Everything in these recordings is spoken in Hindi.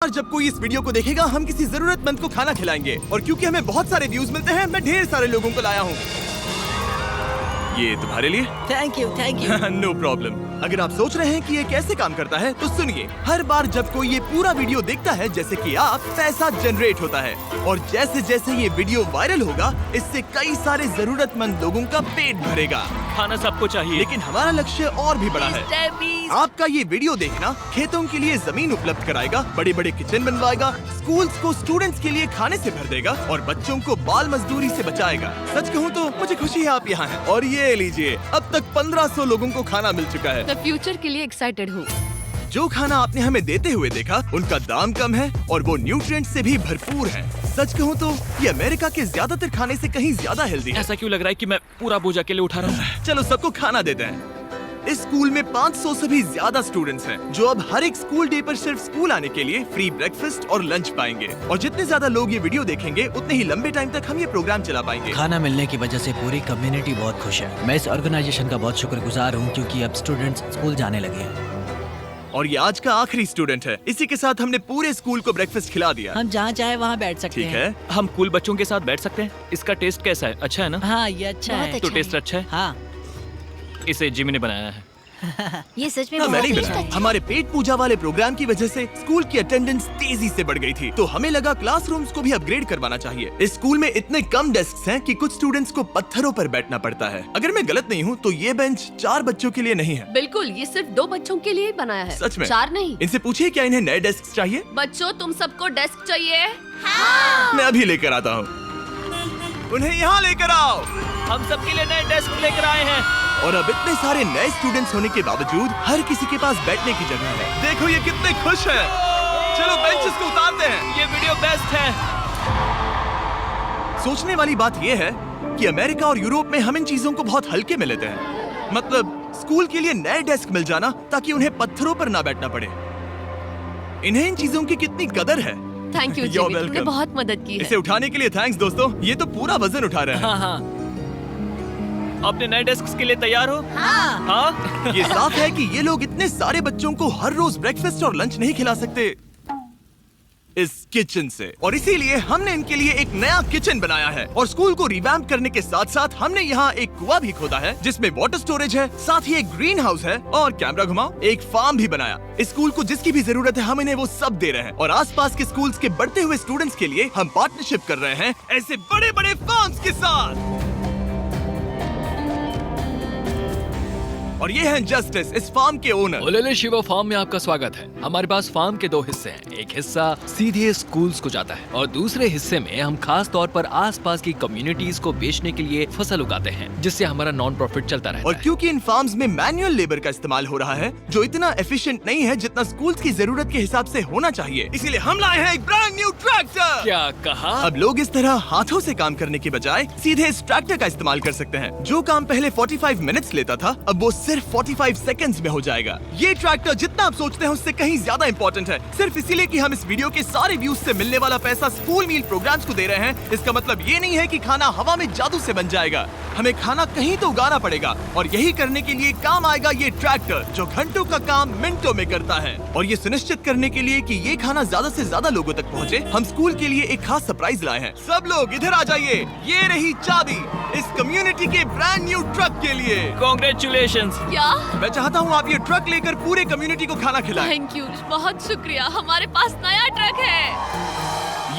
बार जब कोई इस वीडियो को देखेगा हम किसी जरूरतमंद को खाना खिलाएंगे। और क्योंकि हमें बहुत सारे व्यूज मिलते हैं मैं ढेर सारे लोगों को लाया हूँ। ये तुम्हारे लिए। Thank you thank you. No problem. अगर आप सोच रहे हैं कि ये कैसे काम करता है तो सुनिए, हर बार जब कोई ये पूरा वीडियो देखता है जैसे कि आप, पैसा जनरेट होता है और जैसे जैसे ये वीडियो वायरल होगा इससे कई सारे जरूरतमंद लोगों का पेट भरेगा। खाना सबको चाहिए, लेकिन हमारा लक्ष्य और भी बड़ा है। आपका ये वीडियो देखना खेतों के लिए जमीन उपलब्ध कराएगा, बड़े बड़े किचन बनवाएगा, स्कूल्स को स्टूडेंट्स के लिए खाने से भर देगा और बच्चों को बाल मजदूरी से बचाएगा। सच कहूँ तो मुझे खुशी है आप यहाँ हैं। और ये लीजिए, अब तक 1500 लोगों को खाना मिल चुका है। मैं फ्यूचर के लिए एक्साइटेड हूँ। जो खाना आपने हमें देते हुए देखा उनका दाम कम है और वो न्यूट्रिएंट्स से भी भरपूर है। सच कहूँ तो ये अमेरिका के ज्यादातर खाने से कहीं ज्यादा हेल्दी है। ऐसा क्यों लग रहा है कि मैं पूरा बोझ अकेले उठा रहा हूँ? चलो सबको खाना देते हैं। इस स्कूल में 500 से भी ज्यादा स्टूडेंट्स हैं जो अब हर एक स्कूल डे पर सिर्फ स्कूल आने के लिए फ्री ब्रेकफास्ट और लंच पाएंगे। और जितने ज्यादा लोग ये वीडियो देखेंगे उतने ही लंबे टाइम तक हम ये प्रोग्राम चला पाएंगे। खाना मिलने की वजह से पूरी कम्युनिटी बहुत खुश है। मैं इस ऑर्गेनाइजेशन का बहुत शुक्रगुजार हूँ क्योंकि अब स्टूडेंट्स स्कूल जाने लगे हैं। और ये आज का आखिरी स्टूडेंट है। इसी के साथ हमने पूरे स्कूल को ब्रेकफास्ट खिला दिया। हम जहाँ चाहे वहाँ बैठ सकते ठीक हैं। है। हम कूल बच्चों के साथ बैठ सकते हैं। इसका टेस्ट कैसा है? अच्छा है ना? हाँ ये अच्छा है। तो टेस्ट अच्छा है? हाँ इसे जिमी ने बनाया है। ये सच में मैंने ही बहुत बनाया। हमारे पेट पूजा वाले प्रोग्राम की वजह से स्कूल की अटेंडेंस तेजी से बढ़ गई थी, तो हमें लगा क्लासरूम्स को भी अपग्रेड करवाना चाहिए। इस स्कूल में इतने कम डेस्क हैं कि कुछ स्टूडेंट्स को पत्थरों पर बैठना पड़ता है। अगर मैं गलत नहीं हूँ तो ये बेंच 4 बच्चों के लिए नहीं है। बिल्कुल, ये सिर्फ 2 बच्चों के लिए ही बनाया है। सच में? 4 नहीं। इनसे पूछिए क्या इन्हें नए डेस्क चाहिए। बच्चों तुम सबको डेस्क चाहिए? मैं अभी लेकर आता हूँ। उन्हें यहाँ लेकर आओ। हम सबके लिए नए डेस्क लेकर आए हैं। और अब इतने सारे नए स्टूडेंट्स होने के बावजूद हर किसी के पास बैठने की जगह है। देखो ये कितने खुश हैं। चलो बेंचेस को उतारते हैं। ये वीडियो बेस्ट है। सोचने वाली बात ये है कि अमेरिका और यूरोप में हम इन चीजों को बहुत हल्के में लेते हैं। मतलब स्कूल के लिए नए डेस्क मिल जाना ताकि उन्हें पत्थरों पर ना बैठना पड़े। इन्हें इन चीजों की कितनी कदर है। थैंक यू You're जिमी, तुमने welcome। बहुत मदद की है। इसे उठाने के लिए थैंक्स दोस्तों। ये तो पूरा वजन उठा रहे हैं। हाँ हाँ। अपने नए डेस्क के लिए तैयार हो? हाँ। हाँ। ये साफ है कि ये लोग इतने सारे बच्चों को हर रोज ब्रेकफास्ट और लंच नहीं खिला सकते इस किचन से, और इसीलिए हमने इनके लिए एक नया किचन बनाया है। और स्कूल को रिवैम्प करने के साथ साथ हमने यहाँ एक कुआं भी खोदा है जिसमें वाटर स्टोरेज है, साथ ही एक ग्रीन हाउस है और कैमरा घुमाओ एक फार्म भी बनाया। इस स्कूल को जिसकी भी जरूरत है हम इन्हें वो सब दे रहे हैं। और आसपास के स्कूल्स के बढ़ते हुए स्टूडेंट्स के लिए हम पार्टनरशिप कर रहे हैं ऐसे बड़े बड़े फार्म्स के साथ। और ये हैं जस्टिस, इस फार्म के ओनर। ओलेले शिवा फार्म में आपका स्वागत है। हमारे पास फार्म के 2 हिस्से हैं। एक हिस्सा सीधे स्कूल्स को जाता है और दूसरे हिस्से में हम खास तौर पर आसपास की कम्युनिटीज को बेचने के लिए फसल उगाते हैं, जिससे हमारा नॉन प्रॉफिट चलता रहता और है। क्योंकि इन फार्म्स में मैनुअल लेबर का इस्तेमाल हो रहा है जो इतना एफिशिएंट नहीं है जितना स्कूल्स की जरूरत के हिसाब से होना चाहिए, इसीलिए हम लाए हैं एक ब्रांड न्यू ट्रैक्टर। क्या कहा? अब लोग इस तरह हाथों से काम करने की बजाय सीधे इस ट्रैक्टर का इस्तेमाल कर सकते हैं। जो काम पहले 45 मिनट्स लेता था अब वो सिर्फ 45 सेकंड्स में हो जाएगा। ये ट्रैक्टर जितना आप सोचते हैं उससे कहीं ज्यादा इंपॉर्टेंट है। सिर्फ इसीलिए कि हम इस वीडियो के सारे व्यूज से मिलने वाला पैसा स्कूल मील प्रोग्राम्स को दे रहे हैं, इसका मतलब ये नहीं है कि खाना हवा में जादू से बन जाएगा। हमें खाना कहीं तो उगाना पड़ेगा और यही करने के लिए काम आएगा ये ट्रैक्टर जो घंटों का काम मिनटों में करता है। और ये सुनिश्चित करने के लिए कि ये खाना ज्यादा से ज्यादा लोगों तक पहुँचे, हम स्कूल के लिए एक खास सरप्राइज लाए हैं। सब लोग इधर आ जाइए, ये रही चाबी इस कम्युनिटी के ब्रांड न्यू ट्रक के लिए। Congratulations। क्या? मैं चाहता हूँ आप ये ट्रक लेकर पूरे कम्युनिटी को खाना खिलाएं। थैंक यू, बहुत शुक्रिया। हमारे पास नया ट्रक है।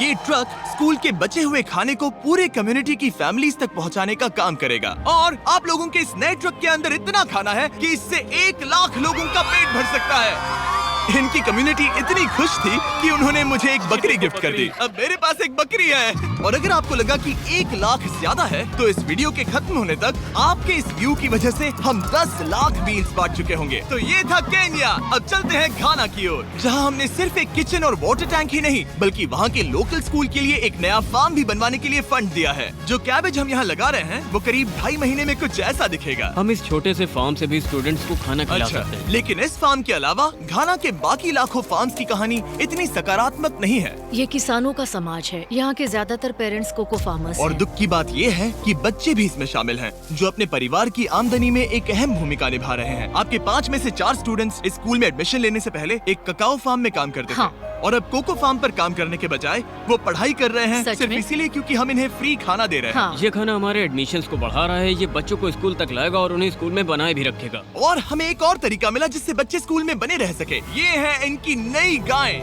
ये ट्रक स्कूल के बचे हुए खाने को पूरे कम्युनिटी की फैमिलीज तक पहुंचाने का काम करेगा। और आप लोगों के इस नए ट्रक के अंदर इतना खाना है कि इससे 1 लाख लोगों का पेट भर सकता है। इनकी कम्युनिटी इतनी खुश थी कि उन्होंने मुझे एक बकरी गिफ्ट कर दी। अब मेरे पास एक बकरी है। और अगर आपको लगा कि 1 लाख ज्यादा है तो इस वीडियो के खत्म होने तक आपके इस व्यू की वजह से हम 10 लाख मील्स बांट चुके होंगे। तो ये था केन्या। अब चलते हैं घाना की ओर, जहां हमने सिर्फ एक किचन और वाटर टैंक ही नहीं बल्कि वहां के लोकल स्कूल के लिए एक नया फार्म भी बनवाने के लिए फंड दिया है। जो कैबेज हम यहाँ लगा रहे हैं वो करीब 2.5 महीने में कुछ ऐसा दिखेगा। हम इस छोटे से फार्म से भी स्टूडेंट्स को खाना खिला अच्छा, सकते हैं। लेकिन इस फार्म के अलावा घाना के बाकी लाखों फार्म्स की कहानी इतनी सकारात्मक नहीं है। ये किसानों का समाज है। यहाँ के ज्यादातर पेरेंट्स कोको फार्मर्स और हैं। दुख की बात ये है कि बच्चे भी इसमें शामिल हैं, जो अपने परिवार की आमदनी में एक अहम भूमिका निभा रहे हैं। आपके 5 में से 4 स्टूडेंट्स इस स्कूल में एडमिशन लेने से पहले एक ककाओ फार्म में काम करते हाँ। थे, और अब कोको फार्म पर काम करने के बजाय वो पढ़ाई कर रहे हैं सच सिर्फ में? इसीलिए क्योंकि हम इन्हें फ्री खाना दे रहे हैं। हाँ। ये खाना हमारे एडमिशन्स को बढ़ा रहा है। ये बच्चों को स्कूल तक लाएगा और उन्हें स्कूल में बनाए भी रखेगा। और हमें एक और तरीका मिला जिससे बच्चे स्कूल में बने रह सके। ये है इनकी नई गायें।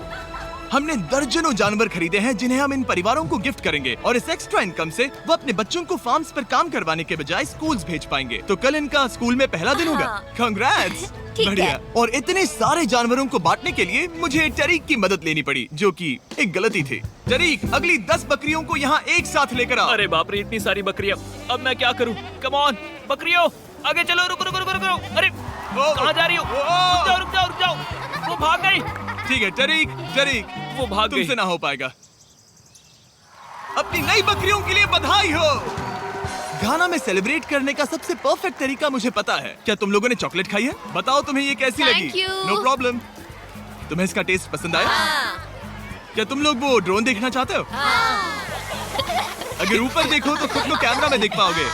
हमने दर्जनों जानवर खरीदे हैं जिन्हें हम इन परिवारों को गिफ्ट करेंगे, और इस एक्स्ट्रा इनकम से वो अपने बच्चों को फार्म्स पर काम करवाने के बजाय स्कूल्स भेज पाएंगे। तो कल इनका स्कूल में पहला दिन होगा। कांग्रेट्स। ठीक बढ़िया। है। और इतने सारे जानवरों को बांटने के लिए मुझे टरीक की मदद लेनी पड़ी, जो कि एक गलती थी। टरीक, अगली 10 बकरियों को यहाँ एक साथ लेकर आओ। अरे बाप रे, इतनी सारी बकरियां, अब मैं क्या करूं? कम ऑन बकरियों, आगे चलो। रुको रुको रुको रुको। अरे कहाँ जा रही हो? रुक जाओ रुक जाओ रुक जाओ। वो भाग गई। ठीक है टरीक, टरीक, वो भाग गई। तुमसे ना हो पाएगा। अपनी नई बकरियों के लिए बधाई हो। घाना में सेलिब्रेट करने का सबसे परफेक्ट तरीका मुझे पता है। क्या तुम लोगों ने चॉकलेट खाई है? बताओ तुम्हें ये कैसी Thank लगी? you. No problem. तुम्हें इसका टेस्ट पसंद आया? क्या तुम लोग वो ड्रोन देखना चाहते हो? अगर ऊपर देखो तो खुद को कैमरा में देख पाओगे।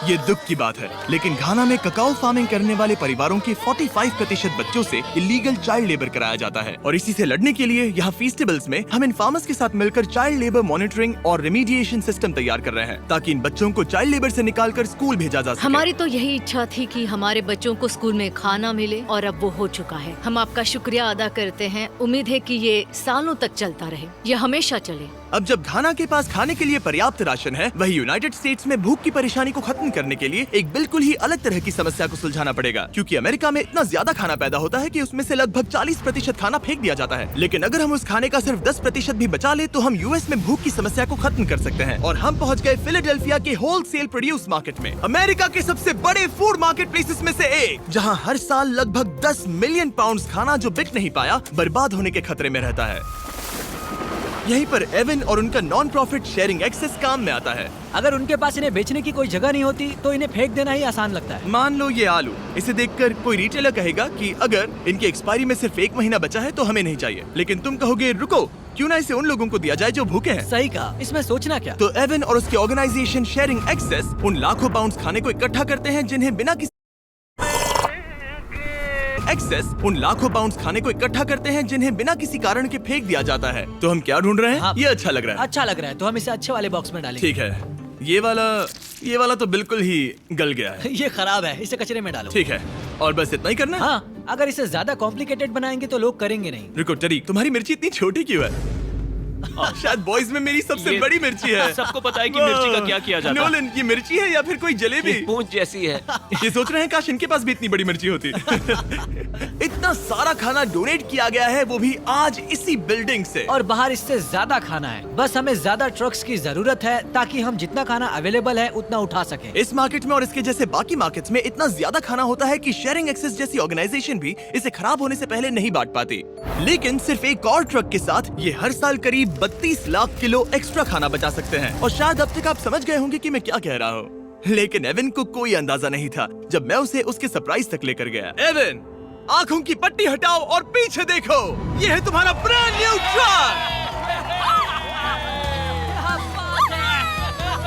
ये दुख की बात है, लेकिन घाना में ककाओ फार्मिंग करने वाले परिवारों के 45% बच्चों से इलीगल चाइल्ड लेबर कराया जाता है, और इसी से लड़ने के लिए यहाँ फेस्टिवल्स में हम इन फार्मर्स के साथ मिलकर चाइल्ड लेबर मॉनिटरिंग और रेमीडिएशन सिस्टम तैयार कर रहे हैं, ताकि इन बच्चों को चाइल्ड लेबर से निकालकर स्कूल भेजा जा सके। हमारी तो यही इच्छा थी कि हमारे बच्चों को स्कूल में खाना मिले, और अब वो हो चुका है। हम आपका शुक्रिया अदा करते हैं। उम्मीद है कि ये सालों तक चलता रहे, ये हमेशा चले। अब जब घाना के पास खाने के लिए पर्याप्त राशन है, वही यूनाइटेड स्टेट्स में भूख की परेशानी को खत्म करने के लिए एक बिल्कुल ही अलग तरह की समस्या को सुलझाना पड़ेगा, क्योंकि अमेरिका में इतना ज्यादा खाना पैदा होता है कि उसमें से लगभग 40% खाना फेंक दिया जाता है। लेकिन अगर हम उस खाने का सिर्फ 10% भी बचा ले तो हम यूएस में भूख की समस्या को खत्म कर सकते हैं। और हम पहुंच गए फिलाडेल्फिया के होलसेल प्रोड्यूस मार्केट में, अमेरिका के सबसे बड़े फूड मार्केट प्लेसेस में से एक, जहां हर साल लगभग 10 मिलियन पाउंड खाना जो बिक नहीं पाया बर्बाद होने के खतरे में रहता है। यहीं पर एवन और उनका नॉन प्रॉफिट शेयरिंग एक्सेस काम में आता है। अगर उनके पास इन्हें बेचने की कोई जगह नहीं होती तो इन्हें फेंक देना ही आसान लगता है। मान लो ये आलू, इसे देखकर कोई रिटेलर कहेगा कि अगर इनकी एक्सपायरी में सिर्फ 1 महीना बचा है तो हमें नहीं चाहिए, लेकिन तुम कहोगे रुको, क्यों ना इसे उन लोगों को दिया जाए जो भूखे हैं। सही कहा, इसमें सोचना क्या। तो एवन और उसके ऑर्गेनाइजेशन शेयरिंग एक्सेस उन लाखों पाउंड खाने को इकट्ठा करते हैं जिन्हें बिना किसी कारण के फेंक दिया जाता है। तो हम क्या ढूंढ रहे हैं? हाँ। ये अच्छा लग रहा है। अच्छा लग रहा है तो हम इसे अच्छे वाले बॉक्स में डालेंगे। ठीक है, ये वाला तो बिल्कुल ही गल गया है। ये खराब है, इसे कचरे में डालो। ठीक है, और बस इतना ही करना है? हाँ, अगर इसे ज्यादा कॉम्प्लिकेटेड बनाएंगे तो लोग करेंगे नहीं। रुको टरीक, तुम्हारी मिर्ची इतनी छोटी क्यों है? शायद बॉयज में मेरी सबसे ये बड़ी मिर्ची है। सबको पता है कि मिर्ची का क्या किया जाता है। नोलन, ये मिर्ची है या फिर कोई जलेबी? पूंछ जैसी है। ये सोच रहे हैं काश इनके पास भी इतनी बड़ी मिर्ची होती। इतना सारा खाना डोनेट किया गया है, वो भी आज इसी बिल्डिंग से। और बाहर इससे ज्यादा खाना है। बस हमें ज्यादा ट्रक्स की जरूरत है ताकि हम जितना खाना अवेलेबल है उतना उठा सके। इस मार्केट में और इसके जैसे बाकी मार्केट्स में इतना ज्यादा खाना होता है कि शेयरिंग एक्सेस जैसी ऑर्गेनाइजेशन भी इसे खराब होने से पहले नहीं बांट पाती। लेकिन सिर्फ एक और ट्रक के साथ ये हर साल करीब 32 लाख किलो एक्स्ट्रा खाना बचा सकते हैं। और शायद अब तक आप समझ गए होंगे कि मैं क्या कह रहा हूँ, लेकिन एवन को कोई अंदाजा नहीं था जब मैं उसे उसके सरप्राइज तक लेकर गया। एवन, आंखों की पट्टी हटाओ और पीछे देखो, ये है तुम्हारा ब्रांड न्यू ट्रक।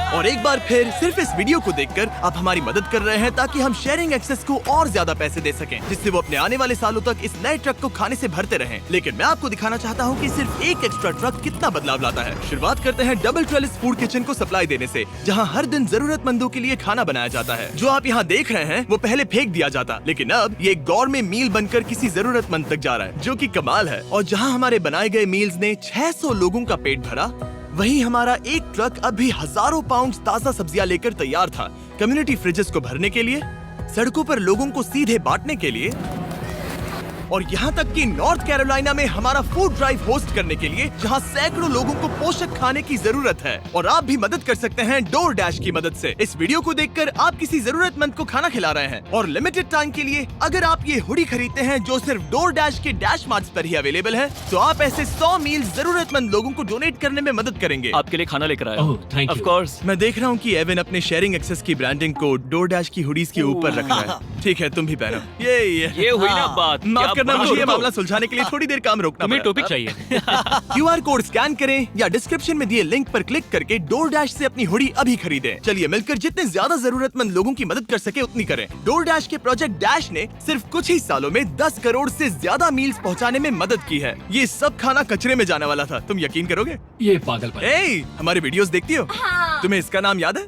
और एक बार फिर सिर्फ इस वीडियो को देखकर आप हमारी मदद कर रहे हैं ताकि हम शेयरिंग एक्सेस को और ज्यादा पैसे दे सकें, जिससे वो अपने आने वाले सालों तक इस नए ट्रक को खाने से भरते रहें। लेकिन मैं आपको दिखाना चाहता हूँ कि सिर्फ एक एक्स्ट्रा ट्रक कितना बदलाव लाता है। शुरुआत करते हैं डबल ट्रेलिस फूड किचन को सप्लाई देने से, जहाँ हर दिन जरूरतमंदों के लिए खाना बनाया जाता है। जो आप यहाँ देख रहे हैं वो पहले फेंक दिया जाता, लेकिन अब ये गौरमेट मील बनकर किसी जरूरतमंद तक जा रहा है, जो कि कमाल है। और जहाँ हमारे बनाए गए मील्स ने 600 लोगों का पेट भरा, वहीं हमारा एक ट्रक अभी हजारों पाउंड ताजा सब्जियां लेकर तैयार था, कम्युनिटी फ्रिजेस को भरने के लिए, सड़कों पर लोगों को सीधे बांटने के लिए, और यहाँ तक कि नॉर्थ कैरोलिना में हमारा फूड ड्राइव होस्ट करने के लिए, जहाँ सैकड़ों लोगों को पोषक खाने की जरूरत है। और आप भी मदद कर सकते हैं डोर डैश की मदद से। इस वीडियो को देखकर आप किसी जरूरतमंद को खाना खिला रहे हैं और लिमिटेड टाइम के लिए अगर आप ये हुडी खरीदते हैं जो सिर्फ डोर डैश के डैश मार्ट्स पर ही अवेलेबल है, तो आप ऐसे 100 मील जरूरतमंद लोगों को डोनेट करने में मदद करेंगे। आपके लिए खाना लेकर आया ओह, हूँ। thank you. Of course। मैं देख रहा हूँ कि एवन अपने शेयरिंग एक्सेस की ब्रांडिंग को डोर डैश की हुडीज के ऊपर रख रहा है। ठीक है, तुम भी पहनो। ये हुई ना बात। माफ क्या करना, बात मुझे ये हो। मामला सुलझाने के लिए थोड़ी देर काम रोकना तुम्हें पड़ा। टॉपिक चाहिए। QR कोड स्कैन करें या डिस्क्रिप्शन में दिए लिंक पर क्लिक करके डोर डैश से अपनी हुडी अभी खरीदें। चलिए मिलकर जितने ज्यादा जरूरतमंद लोगों की मदद कर सके उतनी करें। डोर डैश के प्रोजेक्ट डैश ने सिर्फ कुछ ही सालों में 10 करोड़ से ज्यादा मील्स पहुंचाने में मदद की है। ये सब खाना कचरे में जाने वाला था, तुम यकीन करोगे? ये पागलपन है। ए, हमारे वीडियोस देखती हो? हाँ। तुम्हें इसका नाम याद है?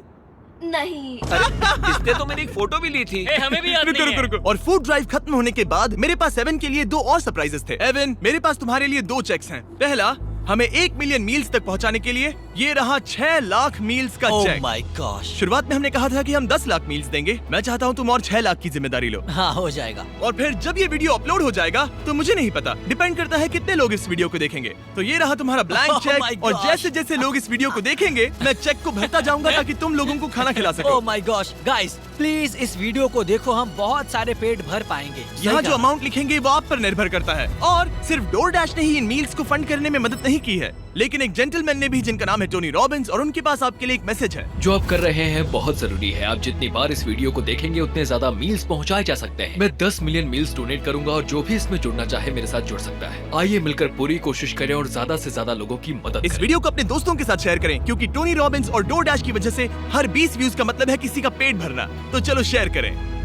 नहीं। इसने तो मेरी एक फोटो भी ली थी। हमें भी याद रुको नहीं रुको है। रुको। और फूड ड्राइव खत्म होने के बाद मेरे पास एवन के लिए 2 और सरप्राइजेस थे। एवन, मेरे पास तुम्हारे लिए 2 चेक्स हैं। पहला, हमें 1 मिलियन मील्स तक पहुंचाने के लिए ये रहा 6 लाख मील्स का ओह चेक। My gosh. शुरुआत में हमने कहा था कि हम 10 लाख मील्स देंगे। मैं चाहता हूँ तुम और 6 लाख की जिम्मेदारी लो। हाँ, हो जाएगा। और फिर जब ये वीडियो अपलोड हो जाएगा तो मुझे नहीं पता, डिपेंड करता है कितने लोग इस वीडियो को देखेंगे। तो ये रहा तुम्हारा ब्लैंक Oh my चेक। और gosh. जैसे जैसे लोग इस वीडियो को देखेंगे मैं चेक को भरता जाऊंगा ताकि तुम लोगों को खाना खिला सको। Oh my gosh, guys please इस वीडियो को देखो, हम बहुत सारे पेट भर पाएंगे। यहाँ सही जो कहा। अमाउंट लिखेंगे वो आप पर निर्भर करता है। और सिर्फ डोर डैश ने ही इन मील्स को फंड करने में मदद नहीं की है, लेकिन एक जेंटलमैन ने भी, जिनका नाम है टोनी रॉबिन्स, और उनके पास आपके लिए एक मैसेज है। जो आप कर रहे हैं बहुत जरूरी है। आप जितनी बार इस वीडियो को देखेंगे उतने ज्यादा मील्स पहुंचाए जा सकते हैं। मैं 10 मिलियन मील्स डोनेट करूंगा और जो भी इसमें जुड़ना चाहे मेरे साथ जुड़ सकता है। आइए मिलकर पूरी कोशिश करें और ज्यादा से ज्यादा लोगों की मदद इस करें। वीडियो को अपने दोस्तों के साथ शेयर करें, क्योंकि टोनी रॉबिन्स और डोर डैश की वजह से हर 20 व्यूज का मतलब है किसी का पेट भरना। तो चलो शेयर करें।